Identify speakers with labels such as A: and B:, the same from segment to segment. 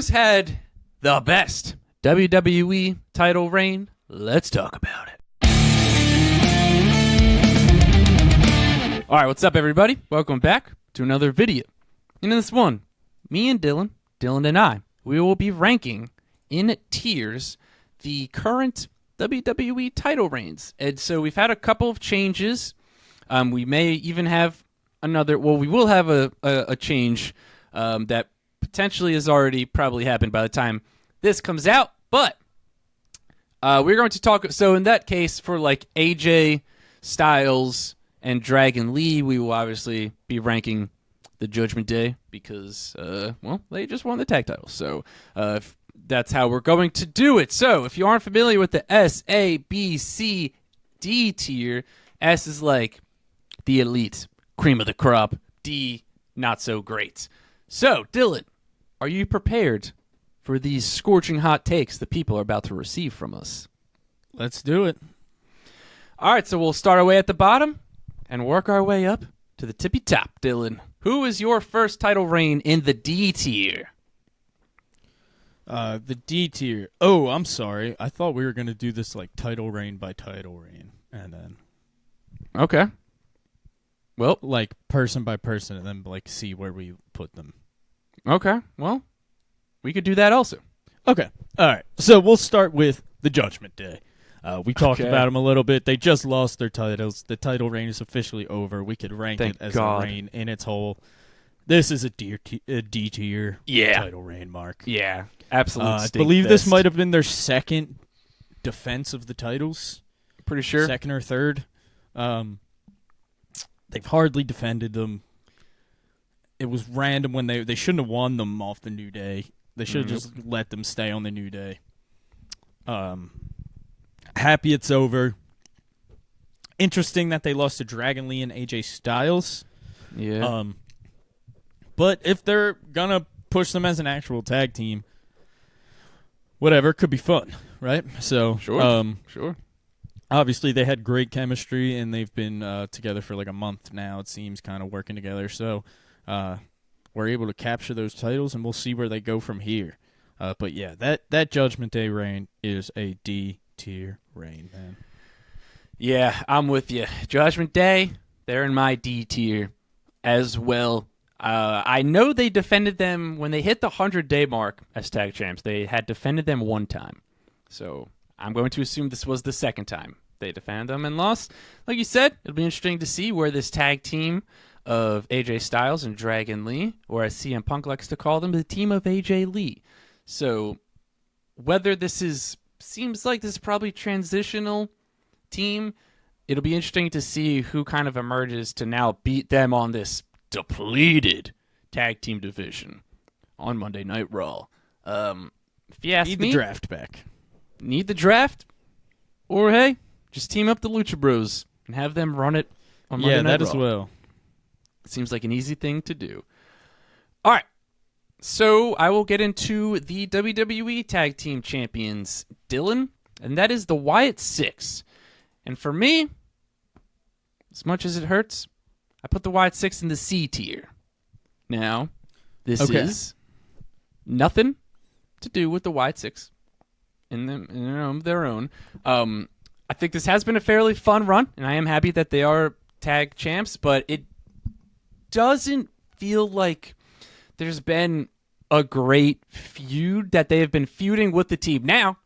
A: Who's had the best WWE title reign? Let's talk about it. All right, what's up, everybody? Welcome back to another video. In this one, me and Dylan and I, we will be ranking in tiers the current WWE title reigns. And so we've had a couple of changes. We may even have another, well, we will have a change that potentially has already probably happened by the time this comes out. But we're going to talk, so in that case, for like AJ Styles and Dragon Lee, we will obviously be ranking the Judgment Day because, well, they just won the tag titles. So that's how we're going to do it. So if you aren't familiar with the SABCD tier, S is like the elite, cream of the crop. D, not so great. So, Dylan, are you prepared for these scorching hot takes the people are about to receive from us?
B: Let's do it.
A: All right, so we'll start our way at the bottom and work our way up to the tippy top. Dylan, who is your first title reign in the D tier?
B: The D tier. Oh, I'm sorry. I thought we were going to do this like title reign by title reign. And then...
A: Okay. Well,
B: like person by person and then like see where we put them.
A: Okay. Well, we could do that also.
B: Okay. All right. So we'll start with the Judgment Day. We talked about them a little bit. They just lost their titles. The title reign is officially over. We could rank it as a reign in its whole. This is a D tier title reign, Mark.
A: Yeah. Absolutely.
B: I believe this might have been their second defense of the titles.
A: Pretty sure.
B: Second or third. They've hardly defended them. It was random when they shouldn't have won them off the New Day. They should have just let them stay on the New Day. Happy it's over. Interesting that they lost to Dragon Lee and AJ Styles.
A: Yeah.
B: But if they're gonna push them as an actual tag team, whatever, could be fun, right? So
A: sure.
B: Obviously, they had great chemistry, and they've been together for like a month now, it seems, kind of working together. So we're able to capture those titles, and we'll see where they go from here. But yeah, that Judgment Day reign is a D-tier reign, man.
A: Yeah, I'm with you. Judgment Day, they're in my D tier as well. I know they defended them when they hit the 100-day mark as tag champs. They had defended them one time. So I'm going to assume this was the second time they defended them and lost. Like you said, it'll be interesting to see where this tag team of AJ Styles and Dragon Lee, or as CM Punk likes to call them, the team of AJ Lee. So whether seems like this is probably transitional team, it'll be interesting to see who kind of emerges to now beat them on this depleted tag team division on Monday Night Raw. If you ask me,
B: need the draft back.
A: Need the draft, or hey, just team up the Lucha Bros and have them run it on Monday Night Raw.
B: Yeah, that as well.
A: Seems like an easy thing to do. All right, so I will get into the WWE Tag Team Champions, Dylan, and that is the Wyatt Six. And for me, as much as it hurts, I put the Wyatt Six in the C tier. Now, this is nothing to do with the Wyatt Six. In their own. I think this has been a fairly fun run, and I am happy that they are tag champs, but it doesn't feel like there's been a great feud that they have been feuding with the team. Now,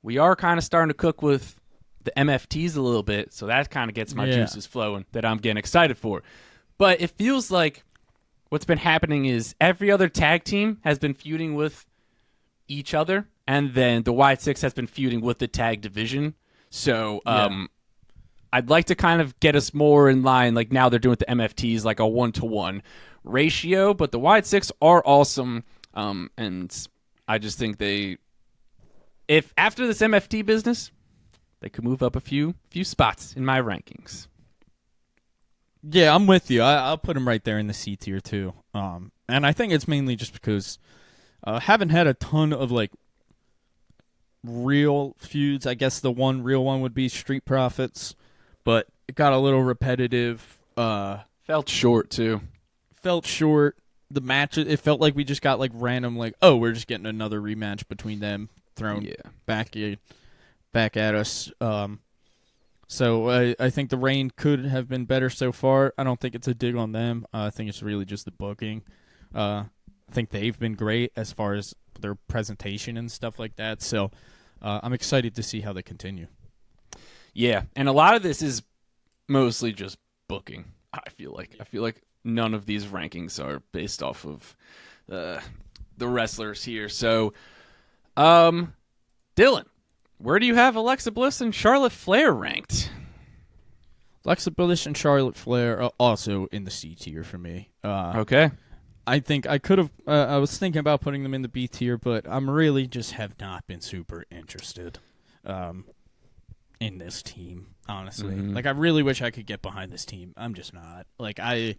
A: we are kind of starting to cook with the MFTs a little bit, so that kind of gets my juices flowing that I'm getting excited for. But it feels like what's been happening is every other tag team has been feuding with each other, and then the Wyatt Six has been feuding with the tag division. So I'd like to kind of get us more in line, like now they're doing with the MFTs, like a 1-to-1 ratio. But the Wyatt Six are awesome, and I just think if after this MFT business, they could move up a few spots in my rankings.
B: Yeah, I'm with you. I'll put them right there in the C tier too. And I think it's mainly just because haven't had a ton of like real feuds. I guess the one real one would be Street Profits, but it got a little repetitive.
A: Felt short too.
B: Felt short. the match, it felt like we just got like random, like, oh, we're just getting another rematch between them thrown back at us. So I think the reign could have been better so far. I don't think it's a dig on them. I think it's really just the booking. I think they've been great as far as their presentation and stuff like that. So I'm excited to see how they continue.
A: Yeah, and a lot of this is mostly just booking. I feel like none of these rankings are based off of the wrestlers here. So, Dylan, where do you have Alexa Bliss and Charlotte Flair ranked?
B: Alexa Bliss and Charlotte Flair are also in the C tier for me.
A: Okay.
B: I think I could have. I was thinking about putting them in the B tier, but I'm really just have not been super interested in this team. Honestly, like I really wish I could get behind this team. I'm just not. Like I'm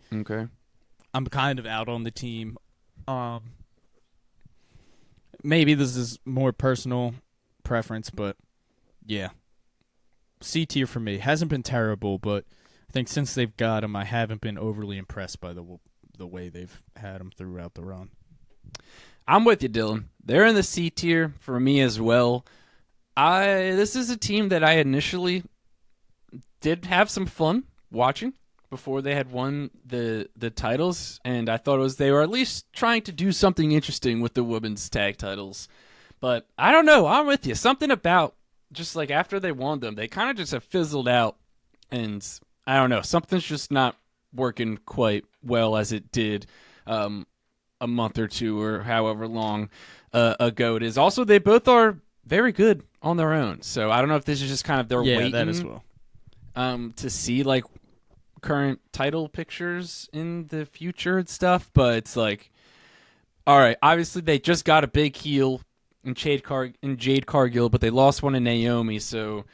B: kind of out on the team. Maybe this is more personal preference, but yeah, C tier for me. Hasn't been terrible, but I think since they've got him, I haven't been overly impressed by the way they've had him throughout the run.
A: I'm with you, Dylan. They're in the C tier for me as well. This is a team that I initially did have some fun watching before they had won the titles, and I thought they were at least trying to do something interesting with the women's tag titles. But I don't know. I'm with you. Something about just like after they won them, they kind of just have fizzled out, and I don't know. Something's just not working quite well as it did a month or two or however long ago it is. Also, they both are very good on their own, so I don't know if this is just kind of their waiting
B: that as well.
A: To see like current title pictures in the future and stuff, but it's like, all right, obviously they just got a big heel in Jade Cargill, but they lost one in Naomi, so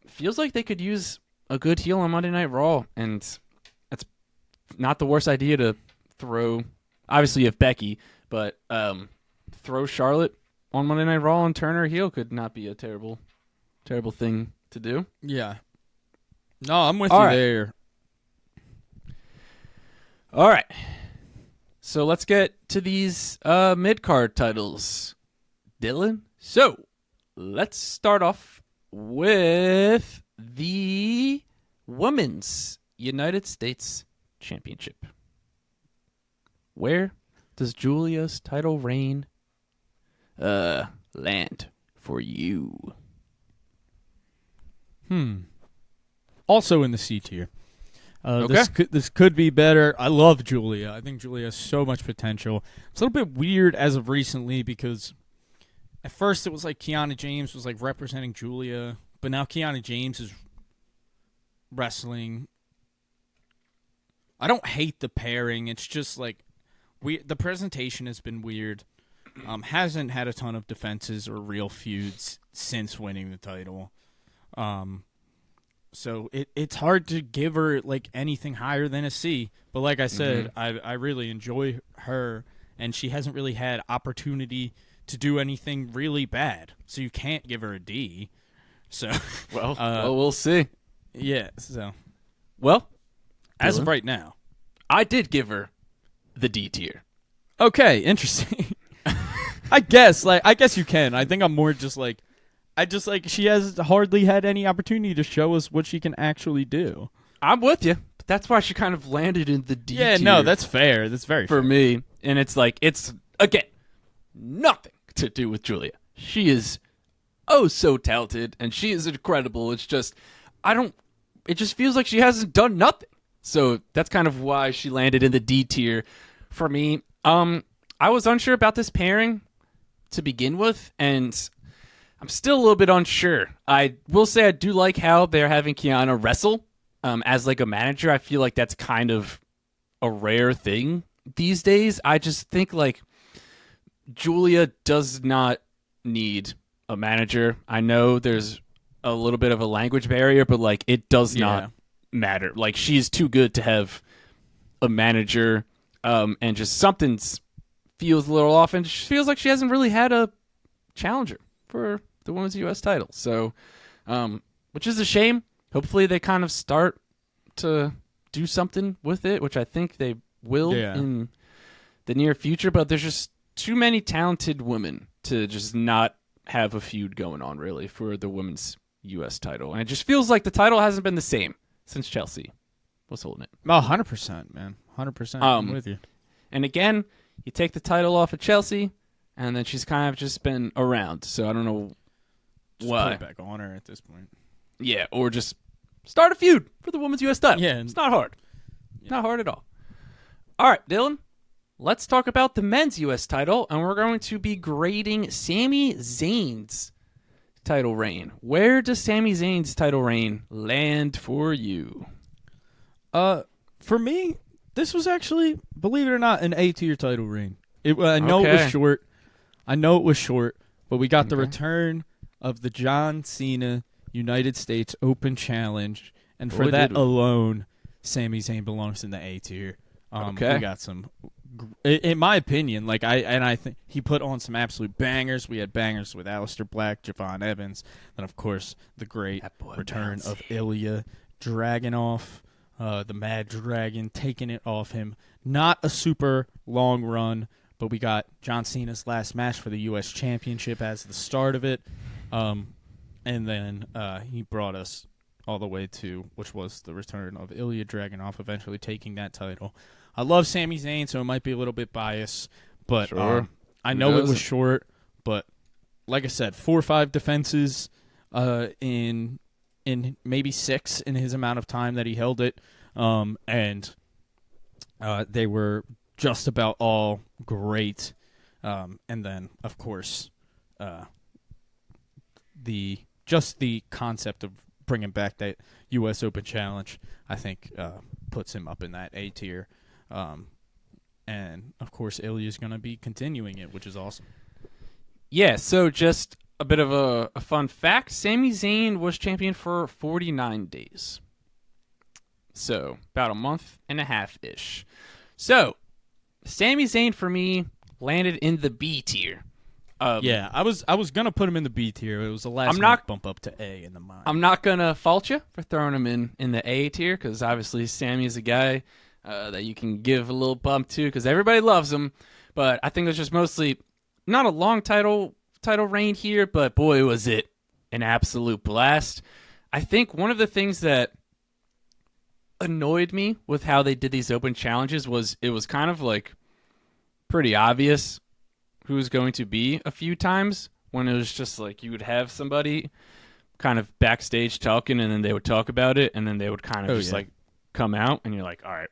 A: feels like they could use a good heel on Monday Night Raw, and that's not the worst idea to throw. Obviously, you have Becky, but throw Charlotte on Monday Night Raw and turn her heel could not be a terrible thing to do.
B: Yeah. No, I'm with you there.
A: All right. So let's get to these mid-card titles, Dylan. So let's start off with the Women's United States Championship. Where does Julia's title reign land for you?
B: Also in the C tier. This could be better. I love Julia. I think Julia has so much potential. It's a little bit weird as of recently because at first it was like Kiana James was like representing Julia, but now Kiana James is wrestling. I don't hate the pairing. It's just like the presentation has been weird. Hasn't had a ton of defenses or real feuds since winning the title. So it's hard to give her like anything higher than a C. But like I said, I really enjoy her, and she hasn't really had opportunity to do anything really bad. So you can't give her a D. So
A: well, we'll see.
B: Yeah. So
A: well,
B: as of right now,
A: I did give her the D tier.
B: Okay, interesting. I guess you can. I think I'm more just like. She has hardly had any opportunity to show us what she can actually do.
A: I'm with you. But that's why she kind of landed in the D tier.
B: Yeah, no, that's fair. That's very fair.
A: For me. And it's like, it's, again, nothing to do with Julia. She is so talented, and she is incredible. It's just, it just feels like she hasn't done nothing. So that's kind of why she landed in the D tier for me. I was unsure about this pairing to begin with, and I'm still a little bit unsure. I will say I do like how they're having Kiana wrestle as like a manager. I feel like that's kind of a rare thing these days. I just think like Julia does not need a manager. I know there's a little bit of a language barrier, but like it does not matter. Like she's too good to have a manager, and just something feels a little off, and she feels like she hasn't really had a challenger for the women's U.S. title. So, which is a shame. Hopefully they kind of start to do something with it, which I think they will
B: Yeah.
A: in the near future, but there's just too many talented women to just not have a feud going on, really, for the women's U.S. title. And it just feels like the title hasn't been the same since Chelsea was holding it.
B: Oh, 100%, man. 100%. I'm with you.
A: And again, you take the title off of Chelsea, and then she's kind of just been around. So I don't know
B: Just
A: why.
B: put it back on her at this point.
A: Yeah, or just start a feud for the women's U.S. title.
B: Yeah.
A: It's not hard.
B: Yeah.
A: Not hard at all. All right, Dylan, let's talk about the men's U.S. title, and we're going to be grading Sami Zayn's title reign. Where does Sami Zayn's title reign land for you?
B: For me, this was actually, believe it or not, an A-tier title reign. I know it
A: Okay.
B: was short. But we got the
A: Okay.
B: return of the John Cena United States Open Challenge, and for
A: Boy,
B: that
A: did we.
B: alone, Sami Zayn belongs in the A tier.
A: Okay.
B: We got some, in my opinion, I think he put on some absolute bangers. We had bangers with Aleister Black, Javon Evans, and of course the great
A: That boy
B: return
A: bouncy.
B: of Ilya Dragunov, the Mad Dragon, taking it off him. Not a super long run, but we got John Cena's last match for the U.S. Championship as the start of it. And then he brought us all the way to, which was the return of Ilya Dragunov, eventually taking that title. I love Sami Zayn, so it might be a little bit biased, but
A: Sure.
B: I
A: Who
B: know it was
A: doesn't?
B: short, but like I said, 4 or 5 defenses in maybe 6 in his amount of time that he held it, and they were just about all great. And then, of course, the concept of bringing back that U.S. Open Challenge, I think, puts him up in that A tier. And, of course, Ilya's going to be continuing it, which is awesome.
A: Yeah, so just a bit of a fun fact. Sami Zayn was champion for 49 days. So, about a month and a half-ish. So, Sami Zayn, for me, landed in the B tier.
B: Yeah, I was going to put him in the B tier. It was the last
A: I'm not-
B: bump up to A in the mind.
A: I'm not going to fault you for throwing him in the A tier, because obviously Sammy is a guy that you can give a little bump to, because everybody loves him. But I think it was just mostly not a long title reign here, but boy, was it an absolute blast. I think one of the things that annoyed me with how they did these open challenges was it was kind of like pretty obvious who was going to be a few times, when it was just like you would have somebody kind of backstage talking, and then they would talk about it, and then they would kind of like come out, and you're like, all right,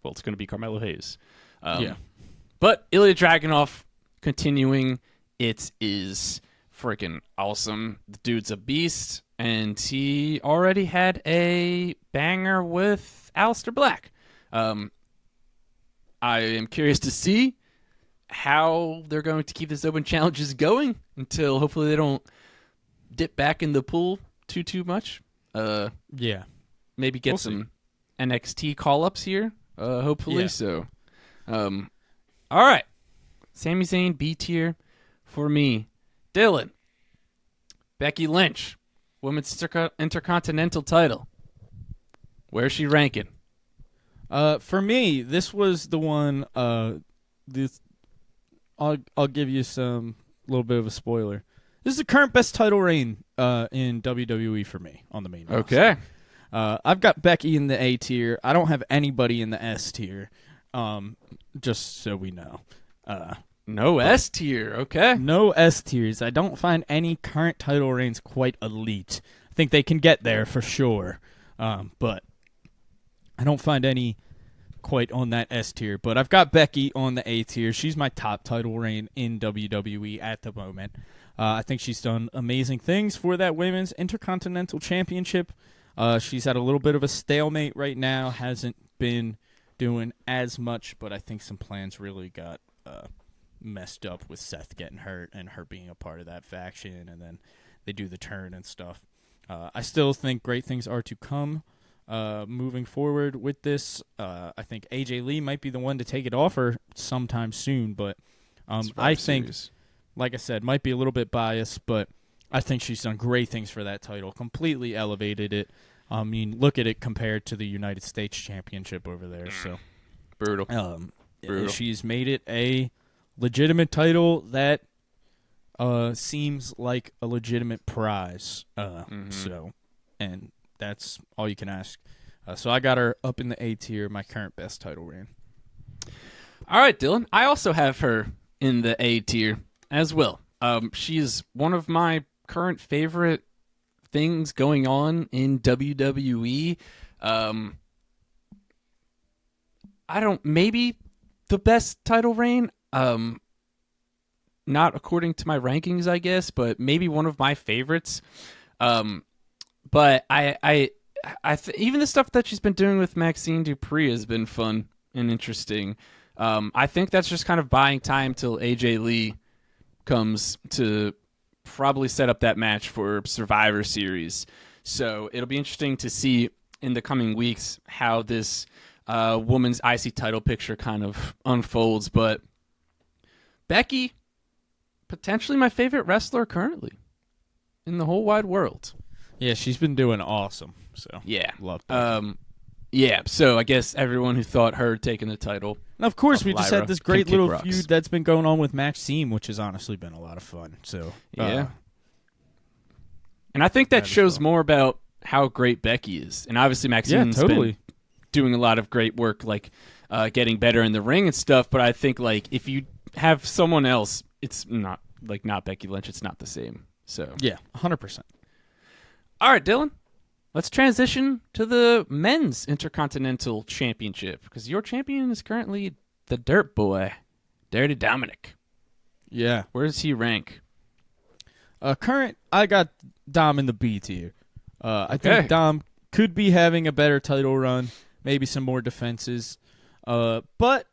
A: well, it's going to be Carmelo Hayes.
B: Yeah.
A: But Ilya Dragunov continuing, it is freaking awesome. The dude's a beast, and he already had a banger with Aleister Black. I am curious to see how they're going to keep this open challenges going until hopefully they don't dip back in the pool too much.
B: Yeah.
A: Maybe get
B: We'll
A: some NXT call-ups here, hopefully.
B: Yeah.
A: So, all right. Sami Zayn, B tier for me. Dylan. Becky Lynch, Women's Intercontinental title. Where's she ranking?
B: For me, this was the one. I'll give you some little bit of a spoiler. This is the current best title reign in WWE for me on the main roster.
A: Okay.
B: I've got Becky in the A tier. I don't have anybody in the S tier. Just so we know.
A: No S tier. Okay.
B: No S tiers. I don't find any current title reigns quite elite. I think they can get there for sure. But I don't find any quite on that S tier. But I've got Becky on the A tier. She's my top title reign in WWE at the moment. I think she's done amazing things for that Women's Intercontinental Championship. She's at a little bit of a stalemate right now. Hasn't been doing as much, but I think some plans really got messed up with Seth getting hurt and her being a part of that faction, and then they do the turn and stuff. I still think great things are to come moving forward with this. I think AJ Lee might be the one to take it off her sometime soon, but I think, like I said, might be a little bit biased, but I think she's done great things for that title, completely elevated it. I mean, look at it compared to the United States Championship over there. So,
A: Brutal. Brutal.
B: She's made it a legitimate title that seems like a legitimate prize. So, and that's all you can ask. So I got her up in the A tier, my current best title reign.
A: All right, Dylan. I also have her in the A tier as well. She's one of my current favorite things going on in WWE. Maybe the best title reign. Not according to my rankings, I guess, but maybe one of my favorites. But even the stuff that she's been doing with Maxine Dupree has been fun and interesting. I think that's just kind of buying time till AJ Lee comes to probably set up that match for Survivor Series. So it'll be interesting to see in the coming weeks how this woman's IC title picture kind of unfolds. But Becky, potentially my favorite wrestler currently in the whole wide world.
B: Yeah, she's been doing awesome. So
A: yeah,
B: love Becky.
A: Yeah, so I guess everyone who thought her taking the title.
B: And of course, we just had this great little
A: rocks.
B: feud that's been going on with Maxime, which has honestly been a lot of fun. So
A: yeah, and I think that shows more about how great Becky is. And obviously, Maxine's been doing a lot of great work, like getting better in the ring and stuff. But I think like if you have someone else, it's not Becky Lynch. It's not the same. So
B: yeah, 100%.
A: All right, Dylan. Let's transition to the men's Intercontinental Championship because your champion is currently the Dirt Boy, Dirty Dominic.
B: Yeah.
A: Where does he rank?
B: I got Dom in the B tier. I think Dom could be having a better title run, maybe some more defenses. But,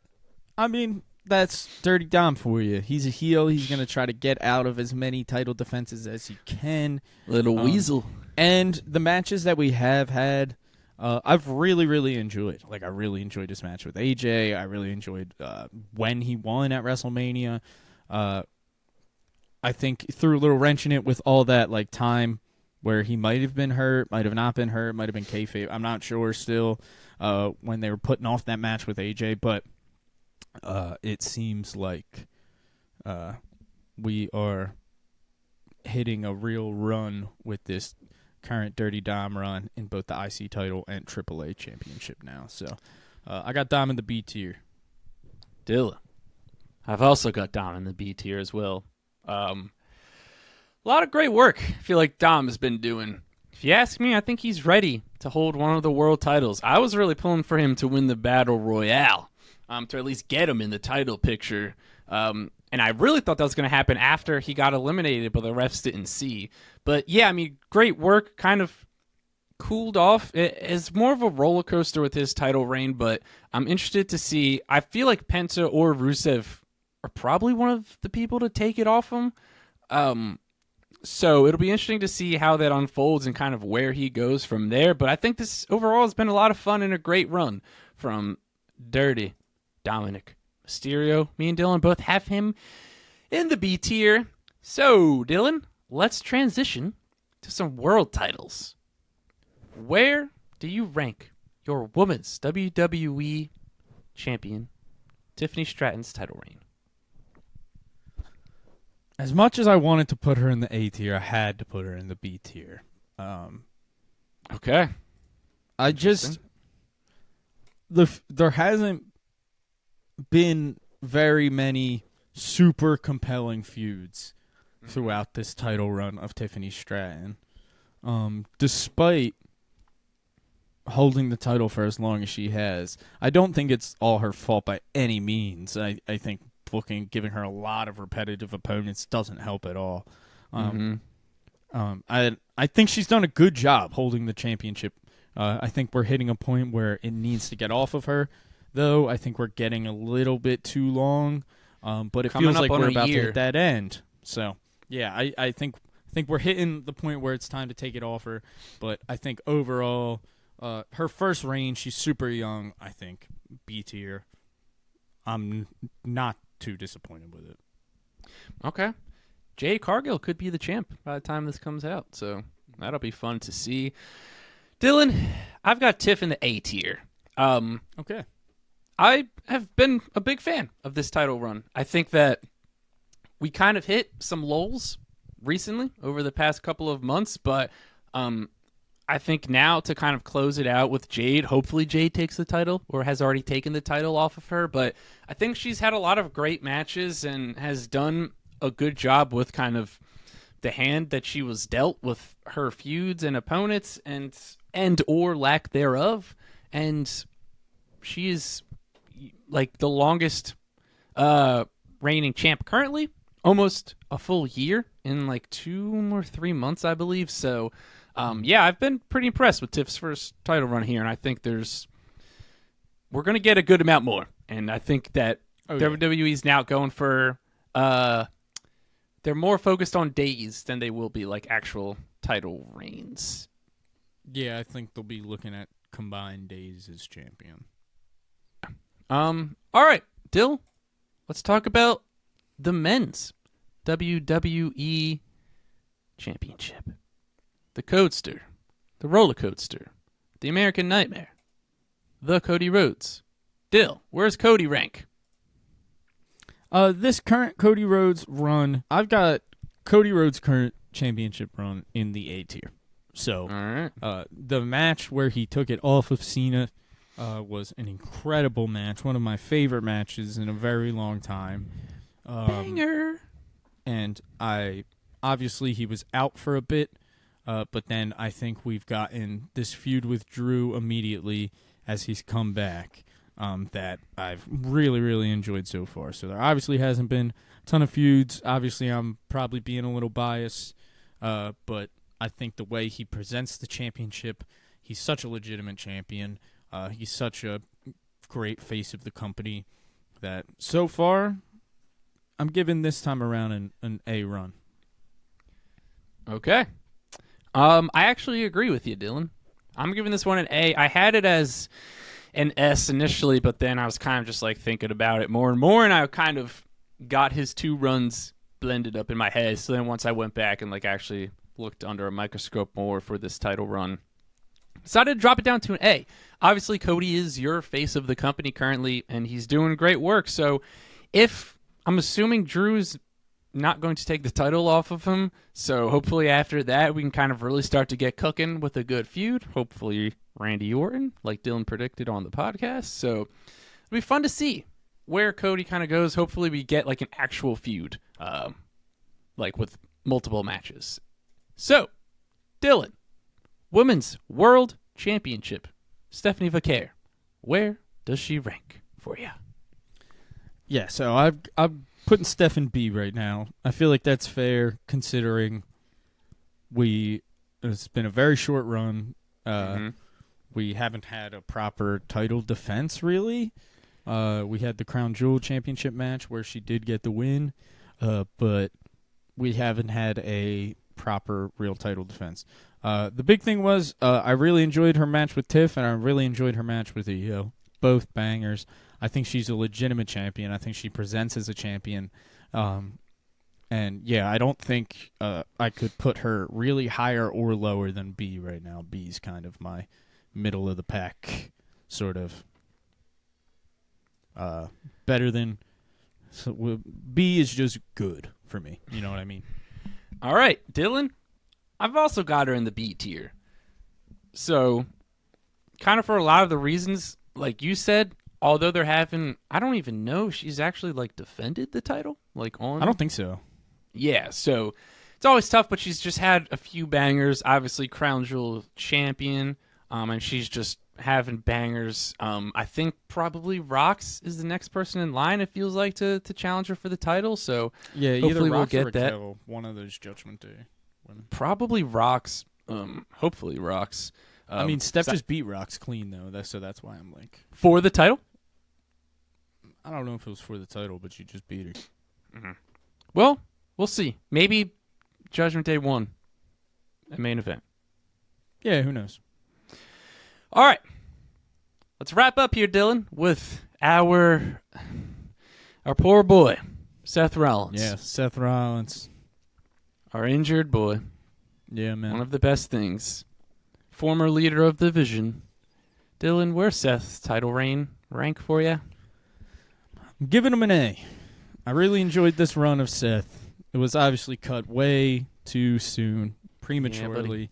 B: I mean, that's Dirty Dom for you. He's a heel. He's going to try to get out of as many title defenses as he can.
A: Little weasel.
B: And the matches that we have had, I've really, really enjoyed. Like, I really enjoyed this match with AJ. I really enjoyed when he won at WrestleMania. I think threw a little wrench in it with all that like time where he might have been hurt, might have not been hurt, might have been kayfabe. I'm not sure still when they were putting off that match with AJ, but it seems like we are hitting a real run with this current Dirty Dom run in both the IC title and AAA championship now. So I got Dom in the B tier.
A: Dylan. I've also got Dom in the B tier as well. A lot of great work I feel like Dom has been doing. If you ask me, I think he's ready to hold one of the world titles. I was really pulling for him to win the Battle Royale, to at least get him in the title picture. And I really thought that was going to happen after he got eliminated, but the refs didn't see. But yeah, I mean, great work, kind of cooled off. It's more of a roller coaster with his title reign, but I'm interested to see. I feel like Penta or Rusev are probably one of the people to take it off him. So it'll be interesting to see how that unfolds and kind of where he goes from there. But I think this overall has been a lot of fun and a great run from Dirty Dominic Mysterio. Me and Dylan both have him in the B tier. So, Dylan, let's transition to some world titles. Where do you rank your women's WWE champion, Tiffany Stratton's title reign?
B: As much as I wanted to put her in the A tier, I had to put her in the B tier.
A: Okay.
B: There hasn't been very many super compelling feuds throughout this title run of Tiffany Stratton. Despite holding the title for as long as she has, I don't think it's all her fault by any means. I think giving her a lot of repetitive opponents doesn't help at all. I think she's done a good job holding the championship. I think we're hitting a point where it needs to get off of her, though. I think we're getting a little bit too long, but it feels like we're about to hit that end. So, yeah, I think we're hitting the point where it's time to take it off her. But I think overall, her first reign, she's super young. I think B tier. I'm not too disappointed with it.
A: Okay. Jade Cargill could be the champ by the time this comes out, so that'll be fun to see. Dylan, I've got Tiff in the A tier.
B: Okay.
A: I have been a big fan of this title run. I think that we kind of hit some lulls recently over the past couple of months, but I think now to kind of close it out with Jade, hopefully Jade takes the title or has already taken the title off of her, but I think she's had a lot of great matches and has done a good job with kind of the hand that she was dealt with her feuds and opponents and or lack thereof. And she is like the longest reigning champ currently, almost a full year in like 2 or 3 months, I believe. So, yeah, I've been pretty impressed with Tiff's first title run here, and I think we're going to get a good amount more. And I think that WWE's now going for they're more focused on days than they will be like actual title reigns.
B: Yeah, I think they'll be looking at combined days as champion.
A: All right, Dill, let's talk about the men's WWE Championship. The Coaster, the Roller Coaster, the American Nightmare, the Cody Rhodes. Dill, where's Cody rank?
B: This current Cody Rhodes run, I've got Cody Rhodes' current championship run in the A tier. So,
A: All right.
B: The match where he took it off of Cena was an incredible match, one of my favorite matches in a very long time.
A: Banger.
B: And obviously he was out for a bit, but then I think we've gotten this feud with Drew immediately as he's come back that I've really, really enjoyed so far. So there obviously hasn't been a ton of feuds. Obviously I'm probably being a little biased, but I think the way he presents the championship, he's such a legitimate champion. He's such a great face of the company that so far I'm giving this time around an A run.
A: Okay. I actually agree with you, Dylan. I'm giving this one an A. I had it as an S initially, but then I was kind of just like thinking about it more and more, and I kind of got his 2 runs blended up in my head. So then once I went back and like actually looked under a microscope more for this title run, decided to drop it down to an A. Obviously, Cody is your face of the company currently, and he's doing great work. So if I'm assuming Drew's not going to take the title off of him, so hopefully after that we can kind of really start to get cooking with a good feud. Hopefully Randy Orton, like Dylan predicted on the podcast. So it'll be fun to see where Cody kind of goes. Hopefully we get like an actual feud, like with multiple matches. So, Dylan, Women's World Championship, Stephanie Vaquer, where does she rank for you?
B: Yeah, so I'm putting Steph in B right now. I feel like that's fair considering it's been a very short run. We haven't had a proper title defense, really. We had the Crown Jewel Championship match where she did get the win, but we haven't had a proper real title defense. The big thing was I really enjoyed her match with Tiff, and I really enjoyed her match with Io. Both bangers. I think she's a legitimate champion. I think she presents as a champion. And, yeah, I don't think I could put her really higher or lower than B right now. B's kind of my middle of the pack sort of better than... So B is just good for me. You know what I mean?
A: All right, Dylan, I've also got her in the B tier. So, kind of for a lot of the reasons, like you said, although they're having, I don't even know if she's actually like defended the title, like on.
B: I don't think so.
A: Yeah, so it's always tough, but she's just had a few bangers. Obviously, Crown Jewel champion, and she's just having bangers. I think probably Rox is the next person in line. It feels like to challenge her for the title. So
B: yeah,
A: hopefully
B: either
A: we'll
B: Rox
A: get
B: or
A: that.
B: Raquel, one of those Judgment Day women.
A: Probably Rox. Hopefully Rox.
B: I mean, Steph just beat Rox clean though. So that's why I'm like
A: for the title.
B: I don't know if it was for the title, but she just beat her.
A: Mm-hmm. Well, we'll see. Maybe Judgment Day 1, a main event.
B: Yeah, who knows?
A: All right. Let's wrap up here, Dylan, with our poor boy, Seth Rollins.
B: Yeah, Seth Rollins.
A: Our injured boy.
B: Yeah, man.
A: One of the best things. Former leader of the Vision. Dylan, where's Seth's title reign rank for you?
B: I'm giving him an A. I really enjoyed this run of Seth. It was obviously cut way too soon, prematurely.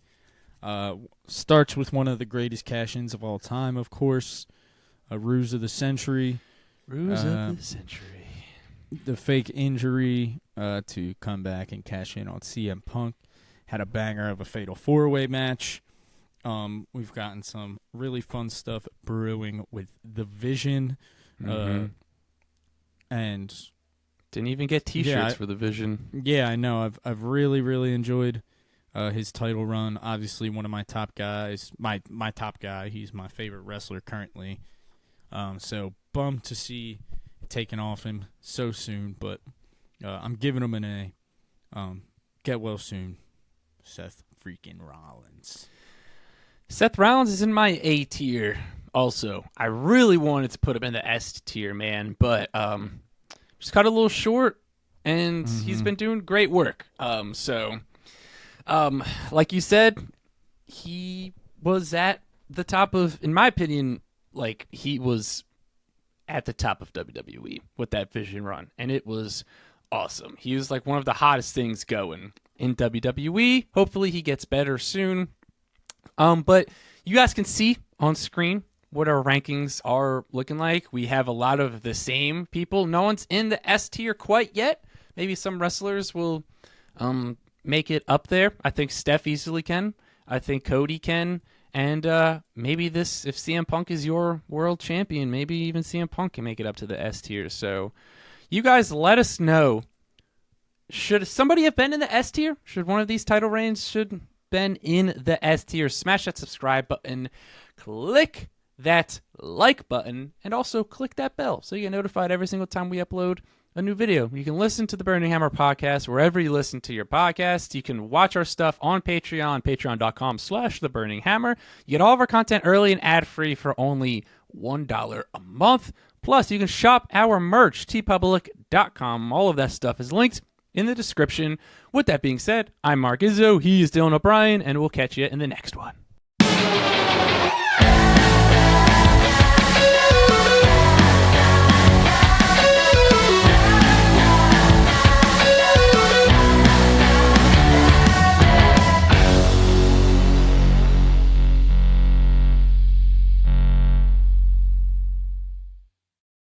B: Starts with one of the greatest cash-ins of all time, of course. A ruse of the century.
A: Ruse of the century.
B: The fake injury to come back and cash in on CM Punk. Had a banger of a fatal four-way match. We've gotten some really fun stuff brewing with The Vision. And
A: didn't even get T-shirts for The Vision.
B: Yeah, I know. I've really, really enjoyed his title run. Obviously, one of my top guys. My top guy. He's my favorite wrestler currently. So bummed to see it taken off him so soon, but I'm giving him an A. Get well soon, Seth freaking Rollins.
A: Seth Rollins is in my A tier also. I really wanted to put him in the S tier, man, but just cut a little short, and he's been doing great work. Like you said, he was at the top of, in my opinion, like he was at the top of WWE with that Vision run, and it was awesome. He was like one of the hottest things going in WWE. Hopefully he gets better soon. But you guys can see on screen what our rankings are looking like. We have a lot of the same people. No one's in the S tier quite yet. Maybe some wrestlers will make it up there. I think Steph easily can. I think Cody can. And maybe this, if CM Punk is your world champion, maybe even CM Punk can make it up to the S tier. So you guys let us know. Should somebody have been in the S tier? Should one of these title reigns should been in the S tier? Smash that subscribe button. Click that like button. And also click that bell so you get notified every single time we upload a new video. You can listen to the Burning Hammer podcast wherever you listen to your podcast. You can watch our stuff on Patreon, patreon.com/theburninghammer. You get all of our content early and ad-free for only $1 a month. Plus, you can shop our merch, tpublic.com. All of that stuff is linked in the description. With that being said, I'm Mark Izzo, he is Dylan O'Brien, and we'll catch you in the next one.